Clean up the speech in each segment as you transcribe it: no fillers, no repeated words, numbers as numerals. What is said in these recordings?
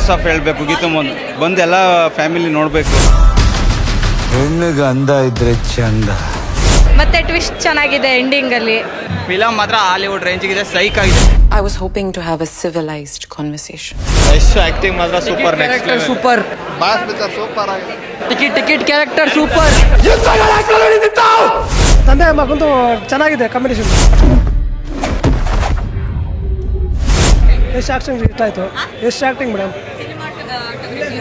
Hats off ಹೇಳಬೇಕು ಗೀತು ಬಂದು ಎಲ್ಲ ಫ್ಯಾಮಿಲಿ ನೋಡಬೇಕು. ಹೆಣ್ಣಿಗೆ ಅಂದ ಇದ್ರೆ ಚಂದ. ಮತ್ತೆ ಟ್ವಿಸ್ಟ್ ಚೆನ್ನಾಗಿದೆ ಎಂಡಿಂಗಲ್ಲಿ. ಫಿಲಮ್ ಮಾತ್ರ ಹಾಲಿವುಡ್ ರೇಂಜಿಗಿದೆ, ಸೈಕ್ ಆಗಿದೆ. I was hoping to have a civilized conversation. ಎಷ್ಟು ಆಕ್ಟಿಂಗ್ ಮಾತ್ರ super, next level. Super boss picture super ಆಗಿದೆ. Ticket character super. ತಂದೆ ಮಗಂದು ಚೆನ್ನಾಗಿದೆ ಕಾಂಬಿನೇಷನ್. ಎಷ್ಟು ಆಕ್ಷನ್ ಇಷ್ಟ ಆಯಿತು, ಎಷ್ಟು ಆ್ಯಕ್ಟಿಂಗ್ ಮೇಡಮ್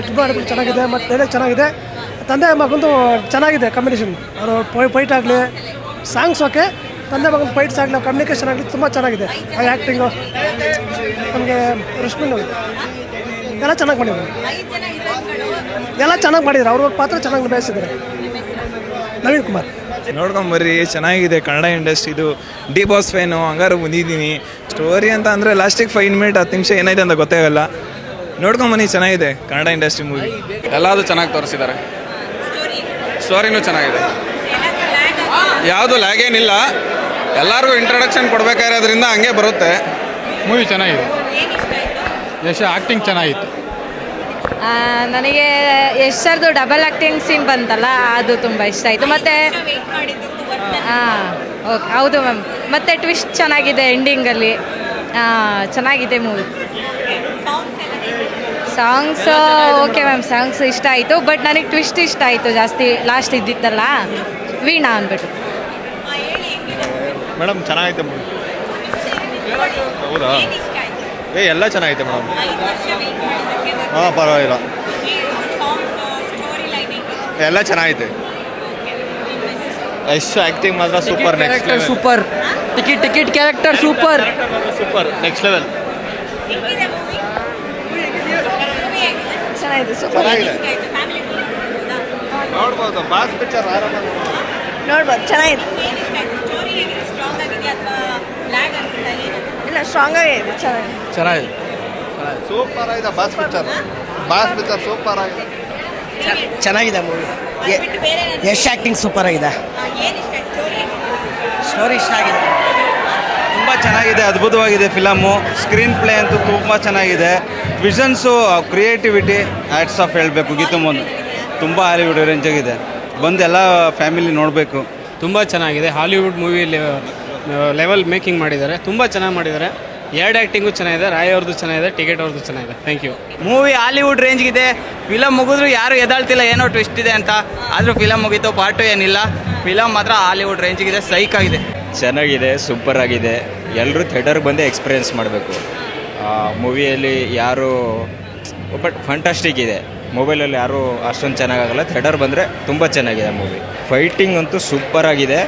ತುಂಬ ಚೆನ್ನಾಗಿದೆ, ಮತ್ತು ಡೈಲಾಗ್ ಚೆನ್ನಾಗಿದೆ. ತಂದೆ ಮಗಂದು ಚೆನ್ನಾಗಿದೆ ಕಾಂಬಿನೇಷನ್. ಅವರು ಫೈಟ್ ಆಗಲಿ, ಸಾಂಗ್ಸ್ ಓಕೆ, ತಂದೆ ಮಗನ ಫೈಟ್ಸ್ ಆಗಲಿ, ಕಮ್ಯುನಿಕೇಷನ್ ಆಗಲಿ ತುಂಬ ಚೆನ್ನಾಗಿದೆ. ಆ ಆ್ಯಕ್ಟಿಂಗು ನಮಗೆ ರಶ್ಮಿನ್ ಎಲ್ಲ ಚೆನ್ನಾಗಿ ಮಾಡಿದ್ರು, ಎಲ್ಲ ಚೆನ್ನಾಗಿ ಮಾಡಿದ್ರು. ಅವ್ರ ಪಾತ್ರ ಚೆನ್ನಾಗಿ ನಿಭಾಯಿಸಿದ್ದಾರೆ. ನವೀನ್ ಕುಮಾರ್ ನೋಡ್ಕೊಂಬರ್ರಿ, ಚೆನ್ನಾಗಿದೆ. ಕನ್ನಡ ಇಂಡಸ್ಟ್ರಿದು ಡಿ ಬಾಸ್ ಫ್ಯಾನು, ಹಂಗಾರು ಬಂದಿದ್ದೀನಿ. ಸ್ಟೋರಿ ಅಂತ ಅಂದರೆ ಲಾಸ್ಟಿಗೆ 5 ಮಿನಿಟ್ 10 ನಿಮಿಷ ಏನಾಯ್ತು ಅಂತ ಗೊತ್ತಾಗಲ್ಲ. ನೋಡ್ಕೊಂಬನ್ನಿ, ಚೆನ್ನಾಗಿದೆ ಕನ್ನಡ ಇಂಡಸ್ಟ್ರಿ ಮೂವಿ. ಎಲ್ಲಾದು ಚೆನ್ನಾಗಿ ತೋರಿಸಿದ್ದಾರೆ, ಸ್ಟೋರಿನೂ ಚೆನ್ನಾಗಿದೆ, ಯಾವುದು ಲ್ಯಾಗ್ ಏನಿಲ್ಲ. ಎಲ್ಲರಿಗೂ ಇಂಟ್ರೊಡಕ್ಷನ್ ಕೊಡಬೇಕಾಗಿರೋದ್ರಿಂದ ಹಂಗೆ ಬರುತ್ತೆ. ಮೂವಿ ಚೆನ್ನಾಗಿದೆ, ಯಶ್ ಆ್ಯಕ್ಟಿಂಗ್ ಚೆನ್ನಾಗಿತ್ತು. ನನಗೆ ಯಶ್ ಸರ್ದು ಡಬಲ್ ಆ್ಯಕ್ಟಿಂಗ್ ಸೀನ್ ಬಂತಲ್ಲ, ಅದು ತುಂಬ ಇಷ್ಟ ಆಯಿತು. ಮತ್ತು ಓಕೆ, ಹೌದು ಮ್ಯಾಮ್. ಮತ್ತು ಟ್ವಿಸ್ಟ್ ಚೆನ್ನಾಗಿದೆ ಎಂಡಿಂಗಲ್ಲಿ, ಚೆನ್ನಾಗಿದೆ movie. Songs okay ma'am, songs ಇಷ್ಟ ಆಯಿತು. ಬಟ್ ನನಗೆ ಟ್ವಿಸ್ಟ್ ಇಷ್ಟ ಆಯಿತು ಜಾಸ್ತಿ, ಲಾಸ್ಟ್ ಇದ್ದಿತ್ತಲ್ಲ ವೀಣಾ ಅಂದ್ಬಿಟ್ಟು. ಮೇಡಮ್ ಚೆನ್ನಾಗೈತೆ ಮೂವಿ. ಹೌದಾ? ಎಲ್ಲ ಚೆನ್ನಾಗೈತೆ ಮೇಡಮ್. ಹಾಂ, ಪರವಾಗಿಲ್ಲ, ಎಲ್ಲ ಚೆನ್ನಾಗೈತೆ. ಎಷ್ಟು ಆ್ಯಕ್ಟಿಂಗ್ ಮಾತ್ರ super, next level. Super ticket character super. Next level. ಚೆನ್ನಾಗಿದೆ, ಚೆನ್ನಾಗಿದೆ, ನೋಡ್ಬೋದು. ಬಾಸ್ ಪಿಕ್ಚರ್ ಆರಾಮಾಗಿ ನೋಡ್ಬೋದು, ಚೆನ್ನಾಗಿದೆ. ಇಲ್ಲ, ಸ್ಟ್ರಾಂಗ್ ಆಗಿದೆ, ಚೆನ್ನಾಗಿದೆ. ಸೂಪರ್ ಆಗಿದೆ boss picture. Boss picture super ಆಗಿದೆ, ಚೆನ್ನಾಗಿದೆ ಮೂವಿ. ಯಶ್ ಆ್ಯಕ್ಟಿಂಗ್ ಸೂಪರ್ ಆಗಿದೆ, ಸ್ಟೋರಿ ಇಷ್ಟ ಆಗಿದೆ. ತುಂಬ ಚೆನ್ನಾಗಿದೆ, ಅದ್ಭುತವಾಗಿದೆ ಫಿಲಮು. ಸ್ಕ್ರೀನ್ ಪ್ಲೇ ಅಂತೂ ತುಂಬ ಚೆನ್ನಾಗಿದೆ. ವಿಷನ್ಸು, ಕ್ರಿಯೇಟಿವಿಟಿ ಹ್ಯಾಟ್ಸ್ ಆಫ್ ಹೇಳಬೇಕು ಗೀತು ತುಂಬ ಹಾಲಿವುಡ್ ರೇಂಜಾಗಿದೆ. ಬಂದು ಎಲ್ಲ ಫ್ಯಾಮಿಲಿ ನೋಡಬೇಕು. ತುಂಬ ಚೆನ್ನಾಗಿದೆ, ಹಾಲಿವುಡ್ ಮೂವಿ ಲೆವೆಲ್ ಮೇಕಿಂಗ್ ಮಾಡಿದ್ದಾರೆ, ತುಂಬ ಚೆನ್ನಾಗಿ ಮಾಡಿದ್ದಾರೆ. ಎರಡು ಆ್ಯಕ್ಟಿಂಗು ಚೆನ್ನಾಗಿದೆ, ರಾಯ್ ಅವ್ರದ್ದು ಚೆನ್ನಾಗಿದೆ, ಟಿಕೆಟ್ ಅವ್ರದ್ದು ಚೆನ್ನಾಗಿದೆ. Thank you. ಮೂವಿ ಹಾಲಿವುಡ್ ರೇಂಜ್ಗಿದೆ. ಫಿಲಮ್ ಮುಗಿದ್ರು ಯಾರು ಎದಾಳ್ತಿಲ್ಲ ಏನೋ ಟ್ವಿಸ್ಟ್ ಇದೆ ಅಂತ, ಆದರೂ ಫಿಲಮ್ ಮುಗೀತು. ಪಾರ್ಟು ಏನಿಲ್ಲ, ಫಿಲಮ್ ಮಾತ್ರ ಹಾಲಿವುಡ್ ರೇಂಜಿಗಿದೆ, ಸೈಕ್ ಆಗಿದೆ. ಚೆನ್ನಾಗಿದೆ, ಸೂಪರ್ ಆಗಿದೆ. ಎಲ್ಲರೂ ಥಿಯೇಟರ್ಗೆ ಬಂದು ಎಕ್ಸ್ಪೀರಿಯೆನ್ಸ್ ಮಾಡಬೇಕು. ಮೂವಿಯಲ್ಲಿ ಯಾರು ಬಟ್ ಫಂಟಾಸ್ಟಿಕ್ ಇದೆ. ಮೊಬೈಲಲ್ಲಿ ಯಾರೂ ಅಷ್ಟೊಂದು ಚೆನ್ನಾಗಾಗಲ್ಲ, ಥಿಯೇಟರ್ ಬಂದರೆ ತುಂಬ ಚೆನ್ನಾಗಿದೆ ಮೂವಿ. ಫೈಟಿಂಗ್ ಅಂತೂ ಸೂಪರ್ ಆಗಿದೆ,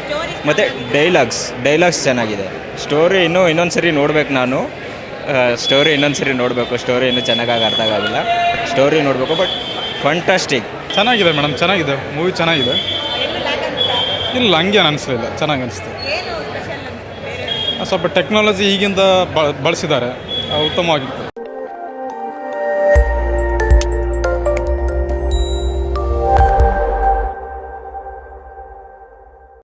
ಮತ್ತು ಡೈಲಾಗ್ಸ್ ಚೆನ್ನಾಗಿದೆ. ಸ್ಟೋರಿ ಇನ್ನೊಂದು ಸರಿ ನೋಡ್ಬೇಕು ನಾನು. ಸ್ಟೋರಿ ನೋಡಬೇಕು. ಸ್ಟೋರಿ ಇನ್ನೂ ಚೆನ್ನಾಗಾಗಿ ಅರ್ಥ ಆಗಿಲ್ಲ. ಸ್ಟೋರಿ ನೋಡಬೇಕು, ಬಟ್ ಫಂಟಾಸ್ಟಿಕ್. ಚೆನ್ನಾಗಿದೆ ಮೇಡಮ್, ಚೆನ್ನಾಗಿದೆ ಮೂವಿ, ಚೆನ್ನಾಗಿದೆ. ಇಲ್ಲ, ಹಂಗೇನು ಅನಿಸಲಿಲ್ಲ, ಚೆನ್ನಾಗಿ ಅನಿಸ್ತು. ಸ್ವಲ್ಪ ಟೆಕ್ನಾಲಜಿ ಈಗಿಂದ ಬಳಸಿದ್ದಾರೆ, ಉತ್ತಮವಾಗಿತ್ತು.